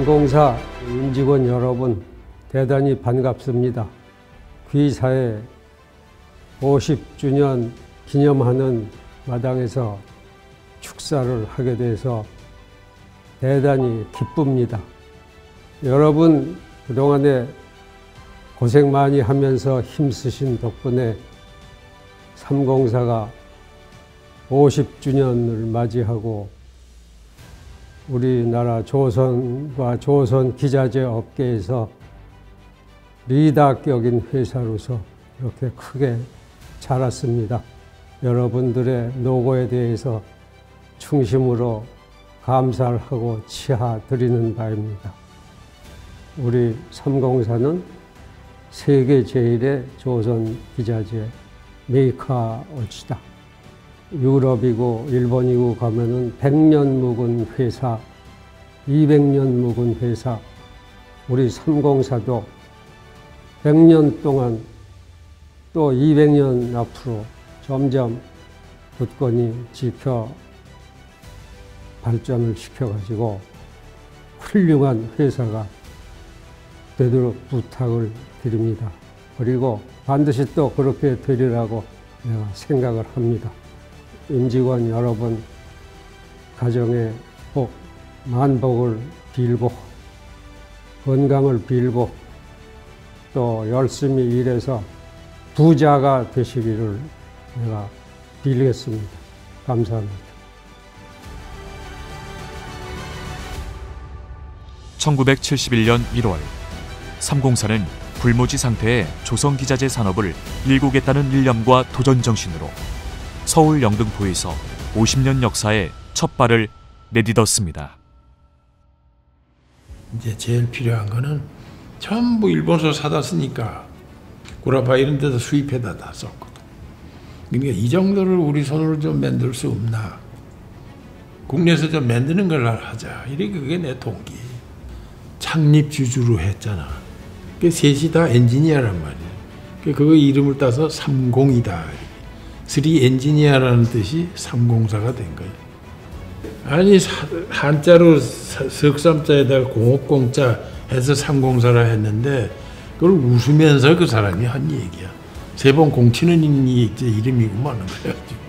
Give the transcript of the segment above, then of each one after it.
삼공사 임직원 여러분, 대단히 반갑습니다. 귀사의 50주년 기념하는 마당에서 축사를 하게 돼서 대단히 기쁩니다. 여러분 그동안에 고생 많이 하면서 힘쓰신 덕분에 삼공사가 50주년을 맞이하고 우리나라 조선과 조선 기자재 업계에서 리더격인 회사로서 이렇게 크게 자랐습니다. 여러분들의 노고에 대해서 충심으로 감사를 하고 치하드리는 바입니다. 우리 삼공사는 세계 제1의 조선 기자재 메이커업이다. 유럽이고 일본이고 가면은 100년 묵은 회사, 200년 묵은 회사, 우리 삼공사도 100년 동안 또 200년 앞으로 점점 굳건히 지켜 발전을 시켜가지고 훌륭한 회사가 되도록 부탁을 드립니다. 그리고 반드시 또 그렇게 되리라고 내가 생각을 합니다. 임직원 여러분 가정에 복, 만복을 빌고 건강을 빌고 또 열심히 일해서 부자가 되시기를 내가 빌겠습니다. 감사합니다. 1971년 1월 삼공사는 불모지 상태의 조선기자재 산업을 일구겠다는 일념과 도전정신으로 서울 영등포에서 50년 역사의 첫 발을 내딛었습니다. 이제 제일 필요한 거는 전부 일본서 사다 쓰니까 구라파 이런 데서 수입해다 다 썼거든. 그러니까 이 정도를 우리 손으로 좀 만들 수 없나. 국내에서 좀 만드는 걸 하자. 이게 그게 내 동기. 창립 주주로 했잖아. 그 셋이 다 엔지니어란 말이야. 그거 이름을 따서 삼공이다. 3 엔지니어라는 뜻이 삼공사가 된 거야. 아니 한자로 석삼자에다가 공업공자 해서 삼공사라 했는데 그걸 웃으면서 그 사람이 한 얘기야. 세 번 공치는 이제 이름이구만 그래가지고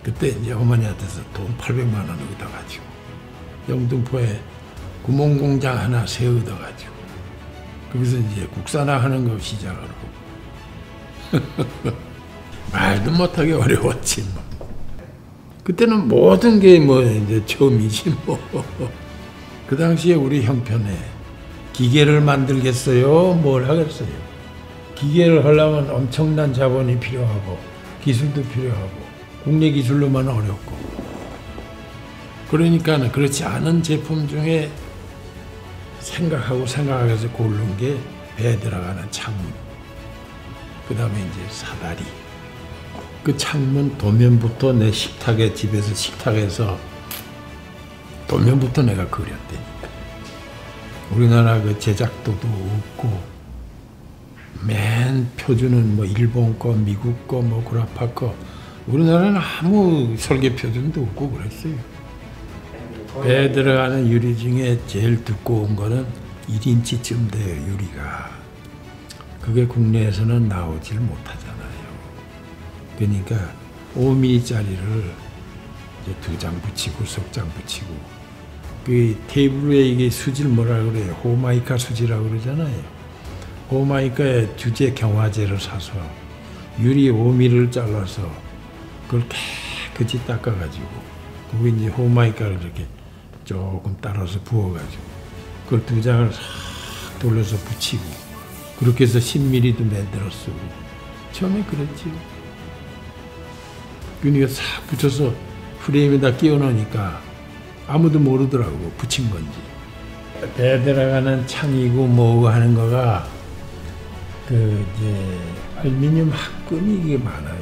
그때 이제 어머니한테서 돈 800만 원 얻어가지고 영등포에 구멍공장 하나 세워둬가지고 거기서 이제 국산화하는 거 시작을 하고 말도 못하게 어려웠지 뭐. 그때는 모든 게 뭐 이제 처음이지 뭐. 그 당시에 우리 형편에 기계를 만들겠어요? 뭘 하겠어요? 기계를 하려면 엄청난 자본이 필요하고 기술도 필요하고 국내 기술로만 어렵고 그러니까 그렇지 않은 제품 중에 생각해서 고른 게 배에 들어가는 창문, 그 다음에 이제 사다리. 그 창문 도면부터 내 식탁에 집에서 식탁에서 도면부터 내가 그렸다니까. 우리나라 그 제작도도 없고 맨 표준은 뭐 일본 거, 미국 거, 뭐 구라파 거. 우리나라는 아무 설계 표준도 없고 그랬어요. 배에 들어가는 유리 중에 제일 두꺼운 거는 1인치쯤 돼요, 유리가. 그게 국내에서는 나오질 못하잖아요. 그러니까 5mm짜리를 이제 2장 붙이고 석장 붙이고 그 테이블 위에 이게 수지를 뭐라 그래요? 호마이카 수지라고 그러잖아요. 호마이카에 주재 경화제를 사서 유리 5mm를 잘라서 그걸 깨끗이 닦아가지고 거기 이제 호마이카를 이렇게 조금 따라서 부어가지고 그걸 2장을 싹 돌려서 붙이고 그렇게 해서 10mm도 만들어 쓰고 처음에 그랬지. 그러니까 싹 붙여서 프레임에다 끼워 넣으니까 아무도 모르더라고 붙인 건지. 배에 들어가는 창이고 뭐고 하는 거가 그 이제 알루미늄 합금이 이게 많아요.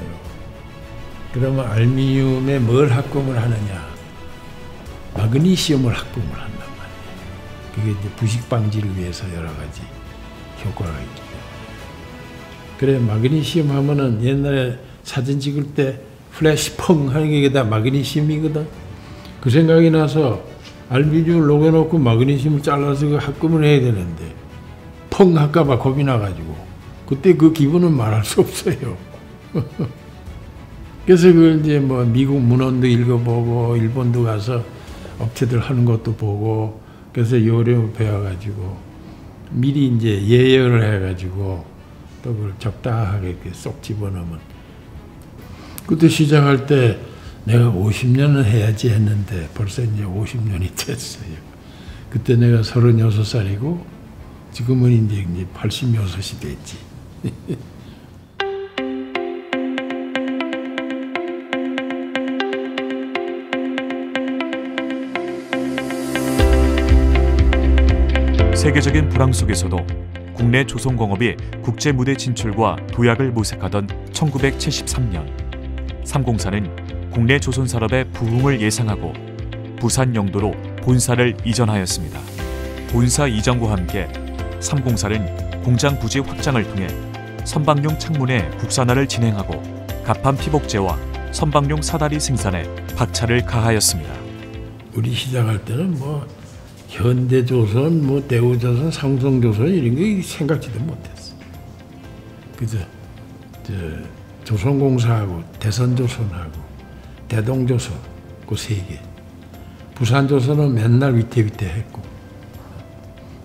그러면 알루미늄에 뭘 합금을 하느냐? 마그네슘을 합금을 한단 말이에요. 그게 이제 부식 방지를 위해서 여러 가지 효과가 있기 때문에. 그래 마그네슘 하면은 옛날에 사진 찍을 때 플래시 펑 하는 게 다 마그네슘이거든. 그 생각이 나서 알비늄을 녹여놓고 마그네슘을 잘라서 그 합금을 해야 되는데 펑 할까봐 겁이 나가지고 그때 그 기분은 말할 수 없어요. 그래서 그 이제 뭐 미국 문헌도 읽어보고 일본도 가서 업체들 하는 것도 보고 그래서 요령을 배워가지고 미리 이제 예열을 해가지고 또 그걸 적당하게 이렇게 쏙 집어넣으면 그때 시작할 때 내가 50년은 해야지 했는데 벌써 이제 50년이 됐어요. 그때 내가 36살이고 지금은 이제 86이 됐지. 세계적인 불황 속에서도 국내 조선공업이 국제 무대 진출과 도약을 모색하던 1973년, 삼공사는 국내 조선 산업의 부흥을 예상하고 부산 영도로 본사를 이전하였습니다. 본사 이전과 함께 삼공사는 공장 부지 확장을 통해 선박용 창문의 국산화를 진행하고 갑판 피복제와 선박용 사다리 생산에 박차를 가하였습니다. 우리 시작할 때는 뭐 현대조선, 뭐 대우조선, 삼성조선 이런 거 생각지도 못했어. 그죠? 조선공사하고 대선조선하고 대동조선 그 세 개. 부산조선은 맨날 위태위태했고.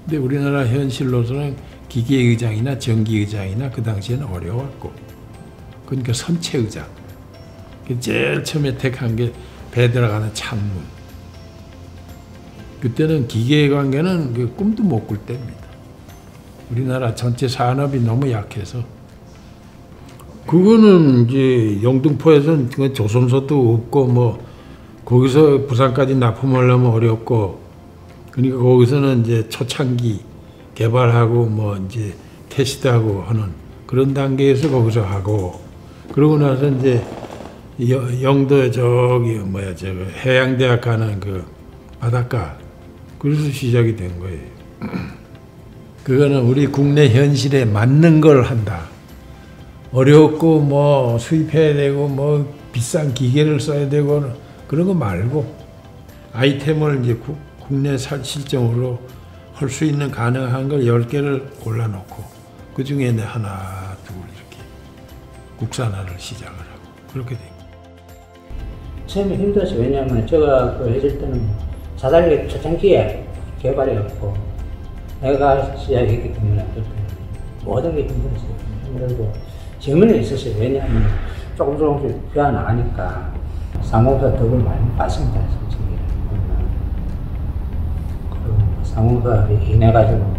근데 우리나라 현실로서는 기계의장이나 전기의장이나 그 당시에는 어려웠고. 그러니까 선체의장. 제일 처음에 택한 게 배 들어가는 창문. 그때는 기계의 관계는 그 꿈도 못 꿀 때입니다. 우리나라 전체 산업이 너무 약해서. 그거는 이제 영등포에서는 조선소도 없고 뭐 거기서 부산까지 납품하려면 어렵고 그러니까 거기서는 이제 초창기 개발하고 뭐 이제 테스트하고 하는 그런 단계에서 거기서 하고 그러고 나서 이제 영도 저기 뭐야 저거 해양대학 가는 그 바닷가 그래서 시작이 된 거예요. 그거는 우리 국내 현실에 맞는 걸 한다. 어렵고 뭐 수입해야 되고 뭐 비싼 기계를 써야 되고 그런 거 말고 아이템을 이제 국내 실정으로 할 수 있는 가능한 걸 10개를 골라놓고 그 중에 하나 둘 이렇게 국산화를 시작을 하고 그렇게 된 거예요. 처음에 힘들었어요. 왜냐하면 제가 그 해줄 때는 사다리 초창기에 개발해갖고 내가 시작했기 때문에 모든 게 힘들었어요. 힘들고 재미는 있었어요. 왜냐하면 조금씩 배워나가니까 상공사 덕을 많이 봤습니다. 솔직히. 그리고 상공사 인해가지고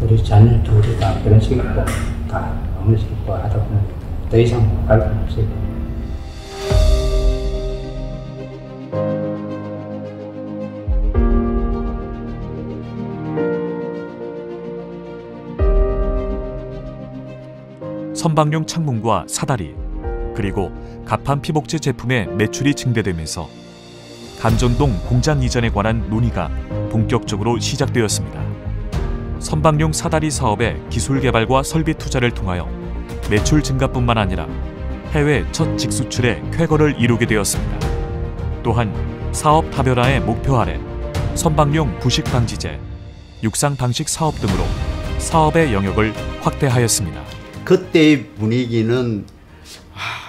우리 자녀 둘이 다 결혼시키고 다 어머니시키고 하다 보면 더 이상 할 건 없어요. 선박용 창문과 사다리, 그리고 갑판 피복제 제품의 매출이 증대되면서 감전동 공장 이전에 관한 논의가 본격적으로 시작되었습니다. 선박용 사다리 사업의 기술 개발과 설비 투자를 통하여 매출 증가뿐만 아니라 해외 첫 직수출의 쾌거를 이루게 되었습니다. 또한 사업 다변화의 목표 아래 선박용 부식 방지제, 육상 방식 사업 등으로 사업의 영역을 확대하였습니다. 그때의 분위기는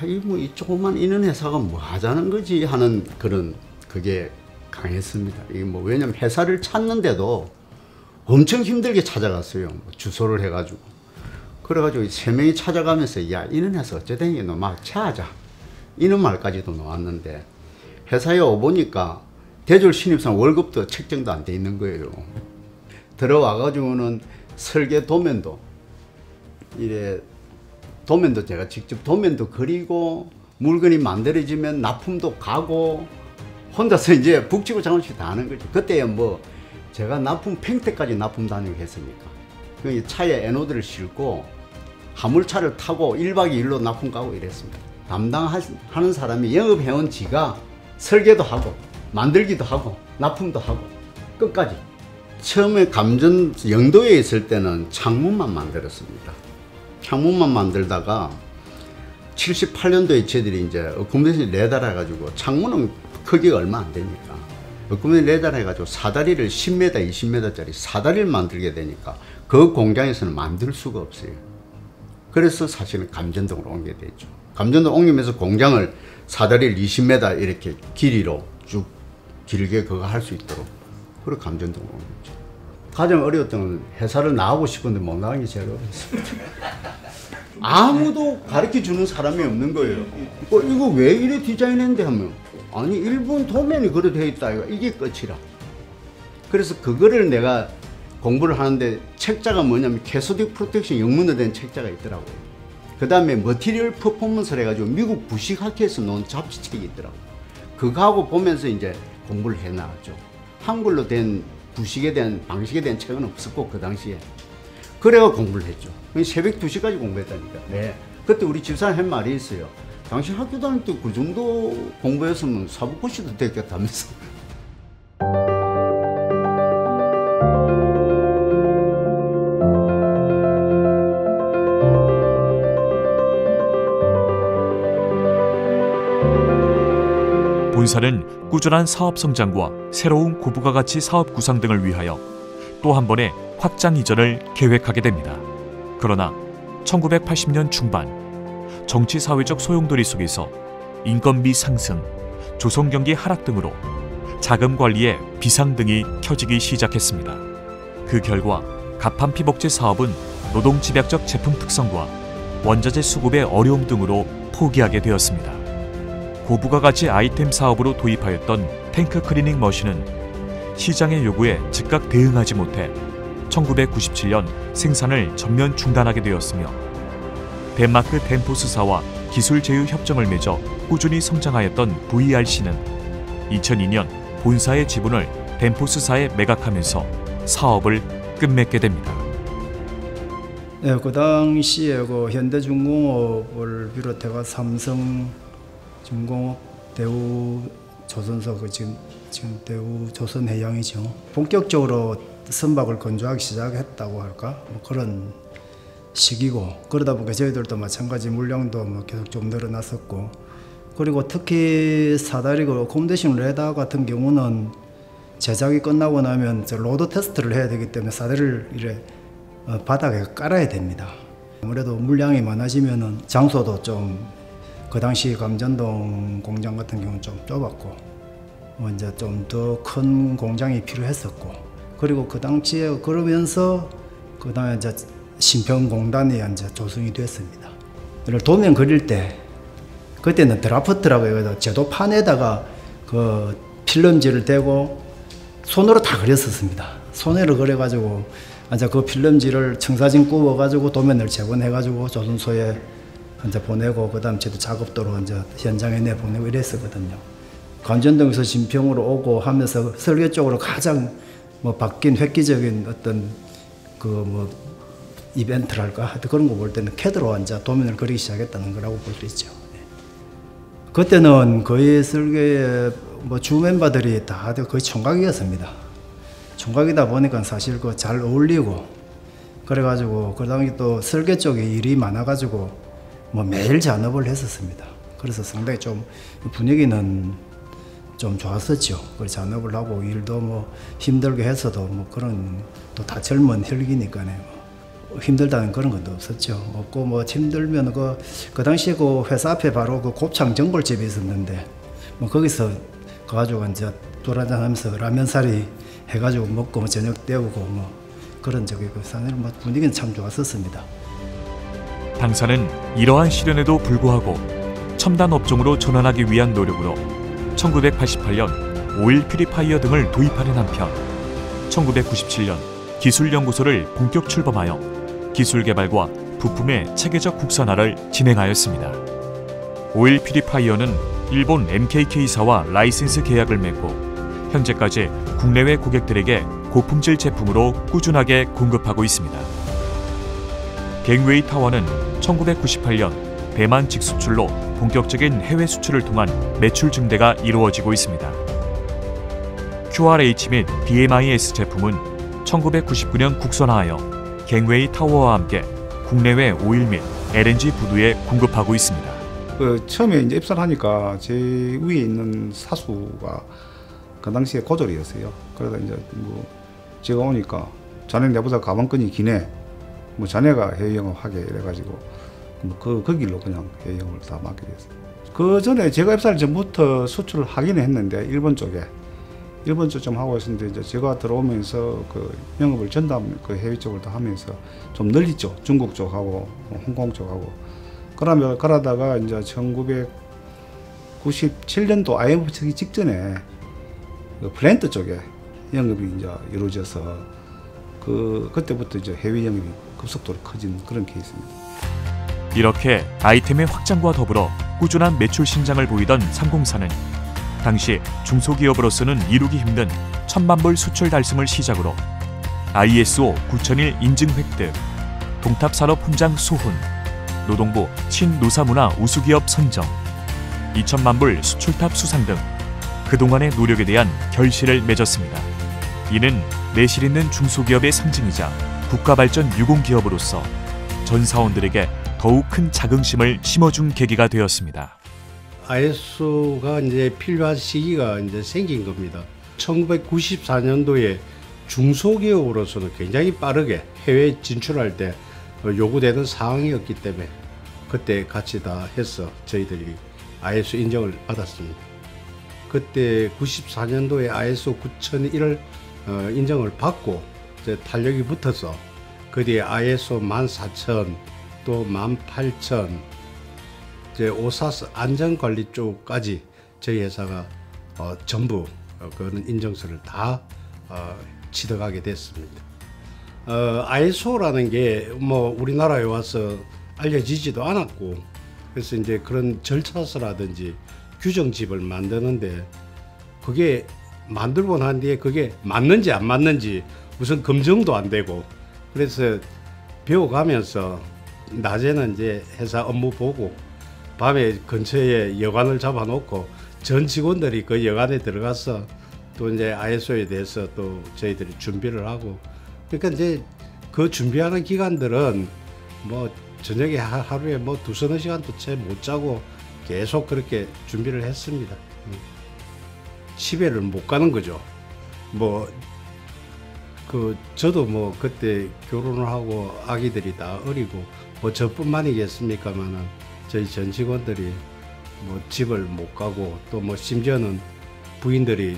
이 조그만 이런 회사가 뭐 하자는 거지 하는 그런 그게 강했습니다. 이게 뭐 왜냐면 회사를 찾는데도 엄청 힘들게 찾아갔어요. 뭐 주소를 해가지고 그래가지고 3명이 찾아가면서 야 이런 회사 어쩌다니 너 막 찾아 이런 말까지도 나왔는데 회사에 와보니까 대졸 신입생 월급도 책정도 안 돼 있는 거예요. 들어와가지고는 설계 도면도 이래 도면도 제가 직접 도면도 그리고 물건이 만들어지면 납품도 가고 혼자서 이제 북치고 장구치 다 하는 거죠. 그때 뭐 제가 납품 팽태까지 납품 다니고 했으니까 그 차에 에노드를 싣고 화물차를 타고 1박 2일로 납품 가고 이랬습니다. 담당하는 사람이 영업해온 지가 설계도 하고 만들기도 하고 납품도 하고 끝까지. 처음에 감전 영도에 있을 때는 창문만 만들었습니다. 창문만 만들다가 78년도에 저희들이 이제 어코모데이션 내달아가지고 창문은 크기가 얼마 안 되니까 워크맨 레달 해가지고 사다리를 10m, 20m짜리 사다리를 만들게 되니까 그 공장에서는 만들 수가 없어요. 그래서 사실은 감전동으로 옮게 되죠. 감전동 옮기면서 공장을 사다리를 20m 이렇게 길이로 쭉 길게 그거 할 수 있도록 그리고 감전동으로 옮겼죠. 가장 어려웠던 건 회사를 나가고 싶은데 못 나간 게 제일 어려웠습니다. 아무도 가르쳐 주는 사람이 없는 거예요. 이거 왜 이래 디자인했는데 하면 아니 일본 도면이 그래 돼 있다 이게 끝이라. 그래서 그거를 내가 공부를 하는데 책자가 뭐냐면 캐소딕 프로텍션 영문으로 된 책자가 있더라고요. 그 다음에 머티리얼 퍼포먼스를 해가지고 미국 부식학회에서 놓은 잡지책이 있더라고요. 그거하고 보면서 이제 공부를 해나갔죠. 한글로 된 부식에 대한 방식에 대한 책은 없었고 그 당시에 그래가 공부를 했죠. 새벽 2시까지 공부했다니까. 네. 그때 우리 집사람 한 말이 있어요. 당신 학교 다닐 때 그 정도 공부했으면 사법고시도 됐겠다면서. 본사는 꾸준한 사업 성장과 새로운 고부가 가치 사업 구상 등을 위하여 또 한 번의 확장 이전을 계획하게 됩니다. 그러나 1980년 중반 정치 사회적 소용돌이 속에서 인건비 상승, 조선 경기 하락 등으로 자금 관리에 비상등이 켜지기 시작했습니다. 그 결과 가판 피복제 사업은 노동 집약적 제품 특성과 원자재 수급의 어려움 등으로 포기하게 되었습니다. 고부가 가치 아이템 사업으로 도입하였던 탱크 클리닝 머신은 시장의 요구에 즉각 대응하지 못해 1997년 생산을 전면 중단하게 되었으며 덴마크 덴포스사와 기술 제휴 협정을 맺어 꾸준히 성장하였던 VRC는 2002년 본사의 지분을 덴포스사에 매각하면서 사업을 끝맺게 됩니다. 네, 그 당시에 그 현대중공업을 비롯해가 삼성중공업, 대우 조선소 지금 대우 조선해양이죠. 본격적으로 선박을 건조하기 시작했다고 할까? 뭐 그런 시기고 그러다 보니까 저희들도 마찬가지 물량도 뭐 계속 좀 늘어났었고 그리고 특히 사다리 그 콤대신 레더 같은 경우는 제작이 끝나고 나면 로드 테스트를 해야 되기 때문에 사다리를 이래 바닥에 깔아야 됩니다. 아무래도 물량이 많아지면은 장소도 좀 그 당시 감전동 공장 같은 경우는 좀 좁았고 이제 좀 더 큰 공장이 필요했었고 그리고 그 당시에 그러면서 그 다음에 이제 신평공단이 이제 조성이 됐습니다. 도면 그릴 때 그때는 드라프트라고 해서 제도판에다가 그 필름지를 대고 손으로 다 그렸었습니다. 손으로 그려가지고 이제 그 필름지를 청사진 굽어가지고 도면을 재본해가지고 조선소에 이제 보내고 그다음 저도 작업도로 이제 현장에 내보내고 이랬었거든요. 감전동에서 신평으로 오고 하면서 설계 쪽으로 가장 뭐 바뀐 획기적인 어떤 그 뭐 이벤트랄까 하여튼 그런 거 볼 때는 캐드로 이제 도면을 그리기 시작했다는 거라고 볼 수 있죠. 네. 그때는 거의 설계의 뭐 주 멤버들이 다 거의 총각이었습니다. 총각이다 보니까 사실 그 잘 어울리고 그래가지고 그 당시 또 설계 쪽에 일이 많아가지고 뭐 매일 잔업을 했었습니다. 그래서 상당히 좀 분위기는 좀 좋았었죠. 그래서 잔업을 하고 일도 뭐 힘들게 해서도 뭐 그런 또 다 젊은 혈기니까요. 뭐 힘들다는 그런 것도 없었죠. 없고 뭐 힘들면 그 당시에 그 회사 앞에 바로 그 곱창 전골집이 있었는데 뭐 거기서 가가지고 이제 돌아다니면서 하면서 라면사리 해가지고 먹고 뭐 저녁 때우고 뭐 그런 적이 그 사실 뭐 분위기는 참 좋았었습니다. 당사는 이러한 시련에도 불구하고 첨단 업종으로 전환하기 위한 노력으로 1988년 오일 퓨리파이어 등을 도입하는 한편 1997년 기술연구소를 본격 출범하여 기술 개발과 부품의 체계적 국산화를 진행하였습니다. 오일 퓨리파이어는 일본 MKK사와 라이센스 계약을 맺고 현재까지 국내외 고객들에게 고품질 제품으로 꾸준하게 공급하고 있습니다. 갱웨이 타워는 1998년 대만 직수출로 본격적인 해외 수출을 통한 매출 증대가 이루어지고 있습니다. QRH 및 DMIS 제품은 1999년 국산화하여 갱웨이 타워와 함께 국내외 오일 및 LNG 부두에 공급하고 있습니다. 처음에 이제 입사를 하니까 제 위에 있는 사수가 그 당시에 고졸이었어요. 그러다 이제 뭐 제가 오니까 자네 내보다 가방끈이 기네. 뭐 자네가 해외 영업하게 이래가지고 뭐 그 길로 그냥 해외 영업을 다 맡게 됐어요. 그 전에 제가 입사할 전부터 수출을 하기는 했는데 일본 쪽에 일본 쪽 좀 하고 있었는데 이제 제가 들어오면서 그 영업을 전담 그 해외 쪽을 다 하면서 좀 늘리죠. 중국 쪽하고 홍콩 쪽하고. 그러다가 이제 1997년도 IMF 치기 직전에 그 플랜트 쪽에 영업이 이제 이루어져서 그때부터 이제 해외 영업이 급속도로 커진 그런 케이스입니다. 이렇게 아이템의 확장과 더불어 꾸준한 매출 신장을 보이던 삼공사는 당시 중소기업으로서는 이루기 힘든 1000만 불 수출 달성을 시작으로 ISO 9001 인증 획득, 동탑산업 훈장 수훈, 노동부 친노사문화 우수기업 선정, 2000만 불 수출탑 수상 등 그동안의 노력에 대한 결실을 맺었습니다. 이는 내실 있는 중소기업의 상징이자 국가발전 유공기업으로서 전 사원들에게 더욱 큰 자긍심을 심어준 계기가 되었습니다. ISO가 이제 필요한 시기가 이제 생긴 겁니다. 1994년도에 중소기업으로서는 굉장히 빠르게 해외 진출할 때 요구되는 상황이었기 때문에 그때 같이 다 해서 저희들이 ISO 인정을 받았습니다. 그때 94년도에 ISO 9001을 인정을 받고 이제 탄력이 붙어서 그 뒤에 ISO 14000 또 18000 이제 오사스 안전관리 쪽까지 저희 회사가 전부 그런 인증서를 다 취득하게 됐습니다. ISO라는 게 뭐 우리나라에 와서 알려지지도 않았고 그래서 이제 그런 절차서라든지 규정집을 만드는데 그게 만들고 난 뒤에 그게 맞는지 안 맞는지 우선 검증도 안 되고 그래서 배워가면서 낮에는 이제 회사 업무 보고 밤에 근처에 여관을 잡아놓고 전 직원들이 그 여관에 들어가서 또 이제 ISO에 대해서 또 저희들이 준비를 하고 그러니까 이제 그 준비하는 기간들은 뭐 저녁에 하루에 뭐 2-3시간도 채 못 자고 계속 그렇게 준비를 했습니다. 집에를 못 가는 거죠. 뭐 저도 뭐 그때 결혼을 하고 아기들이 다 어리고 뭐 저뿐만이겠습니까만은 저희 전 직원들이 뭐 집을 못 가고 또 뭐 심지어는 부인들이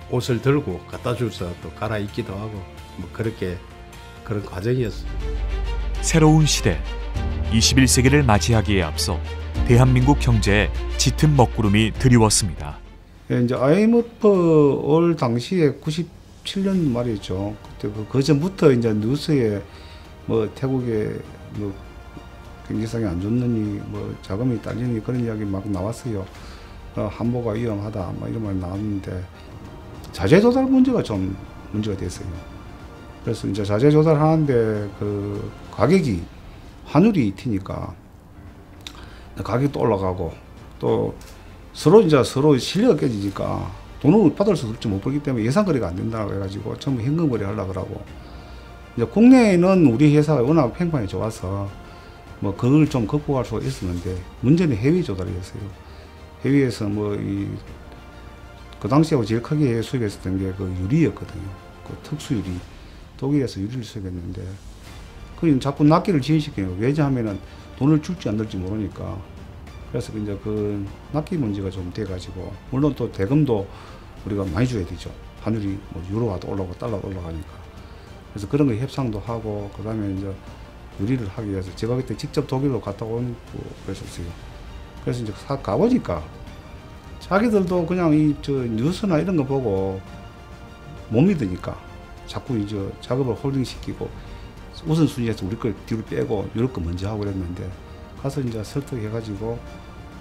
옷을 들고 갖다 줘서 또 갈아입기도 하고 뭐 그런 과정이었습니다. 새로운 시대 21세기를 맞이하기에 앞서 대한민국 경제에 짙은 먹구름이 드리웠습니다. 예, 이제 IMF 올 당시에 97년 말이죠. 그때 그 전부터 이제 뉴스에 뭐 태국에 뭐 경제상이 안 좋느니 뭐 자금이 딸리니 그런 이야기 막 나왔어요. 한보가 위험하다 막 이런 말 나왔는데 자재 조달 문제가 좀 문제가 됐어요. 그래서 이제 자재 조달하는데 그 가격이 환율이 튀니까 가격도 올라가고 또 서로 실력이 깨지니까 돈을 받을 수 없지 못 벌기 때문에 예상거래가 안 된다고 해가지고 전부 현금거래 하려고 그러고 이제 국내에는 우리 회사가 워낙 평판이 좋아서 뭐 그걸 좀 극복할 수가 있었는데 문제는 해외 조달이었어요. 해외에서 뭐 그 당시에 제일 크게 수입했었던 게 그 유리였거든요. 그 특수 유리. 독일에서 유리를 수입했는데 그 자꾸 납기를 지연시켜요. 왜냐하면은 돈을 줄지 안 줄지 모르니까. 그래서 이제 그 납기 문제가 좀 돼가지고 물론 또 대금도 우리가 많이 줘야 되죠. 환율이 뭐 유로가 올라가고 달러가 올라가니까. 그래서 그런 거 협상도 하고 그다음에 이제 유리를 하기 위해서 제가 그때 직접 독일로 갔다 온 그랬었어요. 그래서 이제 가보니까 자기들도 그냥 뉴스나 이런 거 보고 못 믿으니까 자꾸 이제 작업을 홀딩 시키고 우선순위에서 우리 걸 뒤로 빼고 유럽 거 먼저 하고 그랬는데 가서 이제 설득해가지고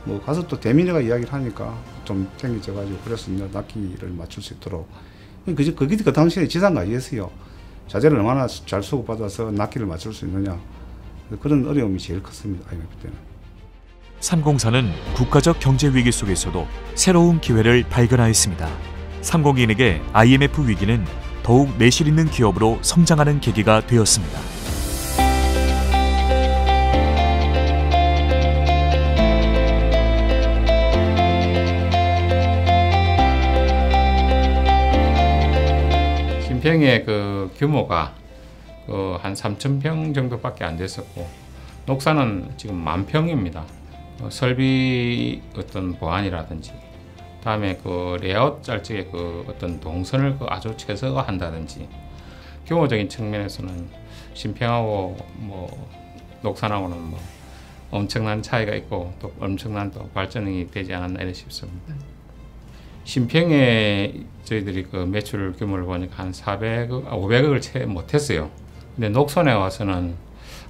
뭐 가서 또 대민이가 이야기를 하니까 좀 땡겨져가지고 그래서 이제 납기를 맞출 수 있도록 그게 그 당시에 지상가이었어요. 자재를 얼마나 잘 수급받아서 납기를 맞출 수 있느냐 그런 어려움이 제일 컸습니다. IMF 때는. 삼공사는 국가적 경제 위기 속에서도 새로운 기회를 발견하였습니다. 삼공인에게 IMF 위기는 더욱 내실 있는 기업으로 성장하는 계기가 되었습니다. 신평의 그 규모가 한 3,000평 정도밖에 안 됐었고, 녹사는 지금 10,000평입니다. 설비 어떤 보안이라든지, 다음에 그 레이아웃 짤 적에 그 어떤 동선을 아주 최소화한다든지, 규모적인 측면에서는 신평하고 뭐 녹산하고는 뭐 엄청난 차이가 있고 또 엄청난 또 발전이 되지 않았나 이렇게 싶습니다. 신평에 저희들이 그 매출 규모를 보니까 한 500억을 채 못했어요. 근데 녹선에 와서는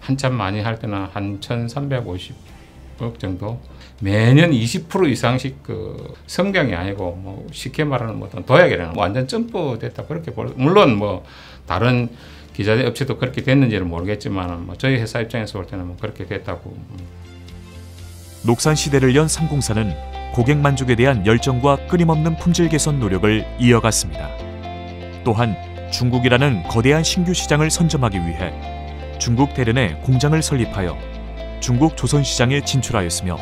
한참 많이 할 때는 한 1,350억 정도, 매년 20% 이상씩 그 성장이 아니고 뭐 쉽게 말하는 어떤 도약이라는 완전 점프됐다 그렇게 물론 뭐 다른 기자재 업체도 그렇게 됐는지는 모르겠지만 뭐 저희 회사 입장에서 볼 때는 뭐 그렇게 됐다고. 녹산 시대를 연 삼공사는 고객 만족에 대한 열정과 끊임없는 품질 개선 노력을 이어갔습니다. 또한 중국이라는 거대한 신규 시장을 선점하기 위해 중국 대련에 공장을 설립하여 중국 조선시장에 진출하였으며,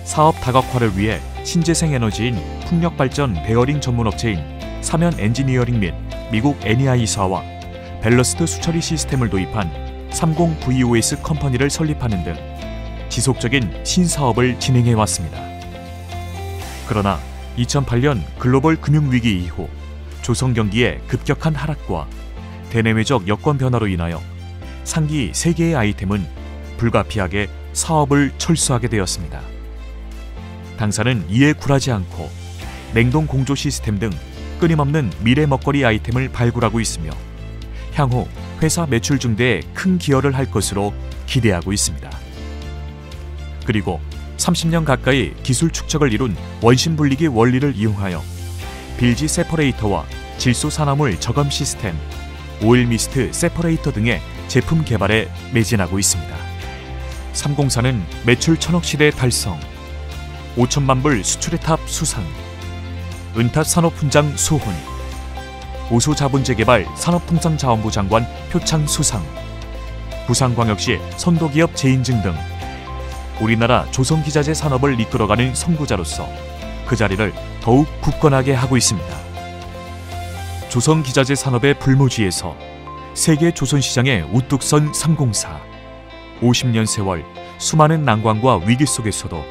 사업 다각화를 위해 신재생 에너지인 풍력발전 베어링 전문업체인 사면 엔지니어링 및 미국 NEI사와 밸러스트 수처리 시스템을 도입한 30VOS 컴퍼니를 설립하는 등 지속적인 신사업을 진행해왔습니다. 그러나 2008년 글로벌 금융위기 이후 조선 경기의 급격한 하락과 대내외적 여건 변화로 인하여 상기 3개의 아이템은 불가피하게 사업을 철수하게 되었습니다. 당사는 이에 굴하지 않고 냉동 공조 시스템 등 끊임없는 미래 먹거리 아이템을 발굴하고 있으며 향후 회사 매출 증대에 큰 기여를 할 것으로 기대하고 있습니다. 그리고 30년 가까이 기술 축적을 이룬 원심 분리기 원리를 이용하여 빌지 세퍼레이터와 질소 산화물 저감 시스템, 오일 미스트 세퍼레이터 등의 제품 개발에 매진하고 있습니다. 삼공사는 매출 1,000억 시대 달성, 5천만 불 수출의 탑 수상, 은탑 산업훈장 수훈, 우수자본재개발 산업통상자원부 장관 표창 수상, 부산광역시 선도기업 재인증 등 우리나라 조선기자재 산업을 이끌어가는 선구자로서 그 자리를 더욱 굳건하게 하고 있습니다. 조선기자재 산업의 불모지에서 세계 조선시장에 우뚝 선 삼공사. 50년 세월 수많은 난관과 위기 속에서도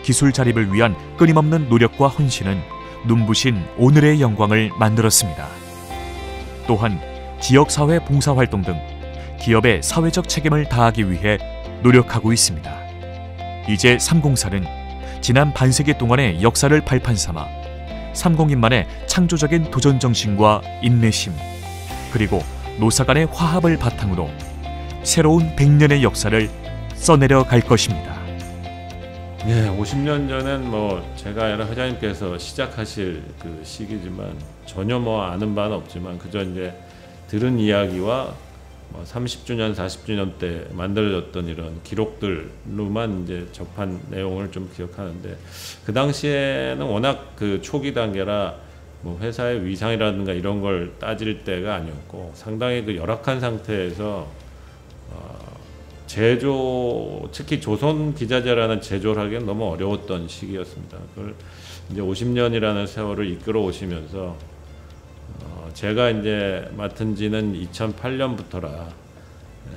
기술 자립을 위한 끊임없는 노력과 헌신은 눈부신 오늘의 영광을 만들었습니다. 또한 지역사회 봉사활동 등 기업의 사회적 책임을 다하기 위해 노력하고 있습니다. 이제 삼공사는 지난 반세기 동안의 역사를 발판 삼아 삼공인만의 창조적인 도전 정신과 인내심, 그리고 노사 간의 화합을 바탕으로 새로운 100년의 역사를 써내려 갈 것입니다. 예, 50년 전엔 뭐 제가 아니라 회장님께서 시작하실 그 시기지만 전혀 뭐 아는 바는 없지만 그저 이제 들은 이야기와 뭐 30주년, 40주년 때 만들어졌던 이런 기록들로만 이제 접한 내용을 좀 기억하는데, 그 당시에는 워낙 그 초기 단계라 뭐 회사의 위상이라든가 이런 걸 따질 때가 아니었고 상당히 그 열악한 상태에서 제조, 특히 조선 기자재라는 제조를 하기엔 너무 어려웠던 시기였습니다. 그걸 이제 50년이라는 세월을 이끌어 오시면서 제가 이제 맡은 지는 2008년부터라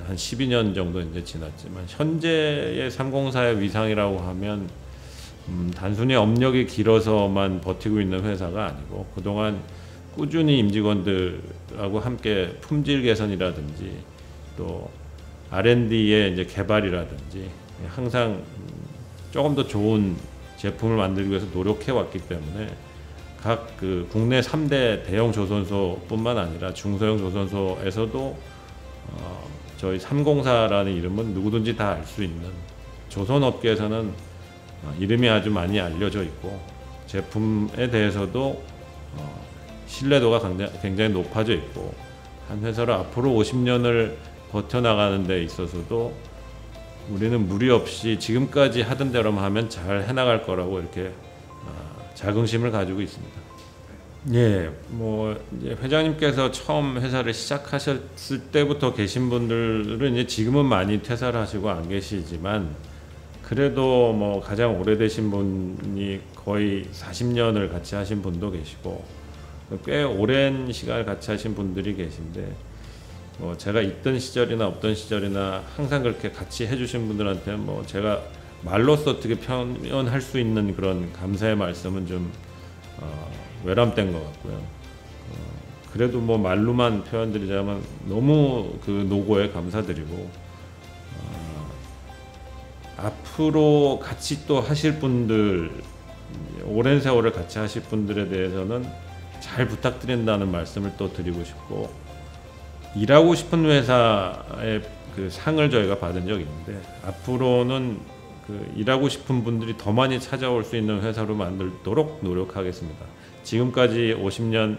한 12년 정도 이제 지났지만, 현재의 삼공사의 위상이라고 하면 단순히 업력이 길어서만 버티고 있는 회사가 아니고 그동안 꾸준히 임직원들하고 함께 품질 개선이라든지 또 R&D의 이제 개발이라든지 항상 조금 더 좋은 제품을 만들기 위해서 노력해 왔기 때문에 각 그 국내 3대 대형 조선소뿐만 아니라 중소형 조선소에서도 저희 삼공사라는 이름은 누구든지 다 알 수 있는, 조선업계에서는 이름이 아주 많이 알려져 있고 제품에 대해서도 신뢰도가 굉장히 높아져 있고, 한 회사를 앞으로 50년을 버텨나가는 데 있어서도 우리는 무리 없이 지금까지 하던 대로만 하면 잘 해나갈 거라고 이렇게 자긍심을 가지고 있습니다. 예, 뭐 이제 회장님께서 처음 회사를 시작하셨을 때부터 계신 분들은 이제 지금은 많이 퇴사를 하시고 안 계시지만, 그래도 뭐 가장 오래되신 분이 거의 40년을 같이 하신 분도 계시고, 꽤 오랜 시간을 같이 하신 분들이 계신데 제가 있던 시절이나 없던 시절이나 항상 그렇게 같이 해주신 분들한테 제가 말로써 어떻게 표현할 수 있는 그런 감사의 말씀은 좀 외람된 것 같고요. 그래도 말로만 표현드리자면 너무 그 노고에 감사드리고 앞으로 같이 또 하실 분들, 오랜 세월을 같이 하실 분들에 대해서는 잘 부탁드린다는 말씀을 또 드리고 싶고, 일하고 싶은 회사의 그 상을 저희가 받은 적이 있는데 앞으로는 그 일하고 싶은 분들이 더 많이 찾아올 수 있는 회사로 만들도록 노력하겠습니다. 지금까지 50년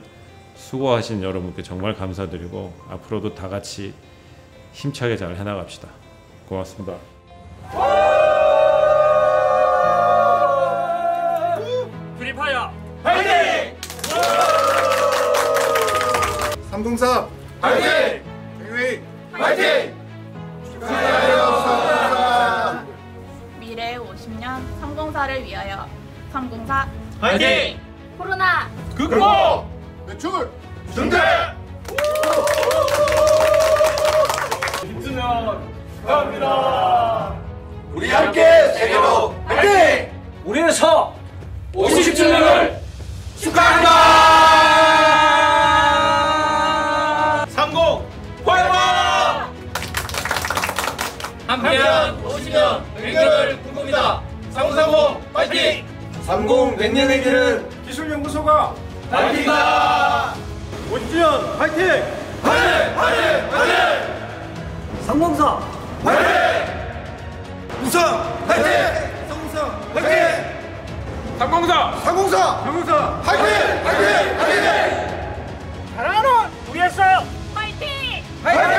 수고하신 여러분께 정말 감사드리고 앞으로도 다 같이 힘차게 잘 해나갑시다. 고맙습니다. 퓨리파이어 파이팅! 삼공사 파이팅! 빅웨이 파이팅! 미래의 50년 304를 위하여 304 파이팅! 코로나 극복! 매출 증대! 힘쓰면 갑니다. 우리 함께 세계로 파이팅! 우리는 서 50주년을 축하합니다. 30 포에버! 함께한 50년 100년을 꿈꿉니다. 3030 파이팅! 30 100년의 길은 기술연구소가 파이팅입니다. 50주년 파이팅! 파이팅! 파이팅! 파이팅! 304 파이팅! 우성 파이팅! 성우성 파이팅! 304 304 파이팅! 파이팅! 파이팅! 사랑하는 우리 했어요. 파이팅! 파이팅!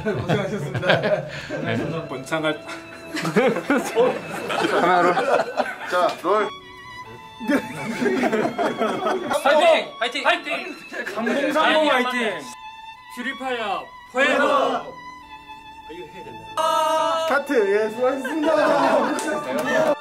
고생하셨습니다. 번창할 카메라로 자 롤 파이팅! 파이팅! 파이팅! 303 파이팅! 퓨리파이어 포에버! 이거 해야 된다. 카트 예 수고하셨습니다.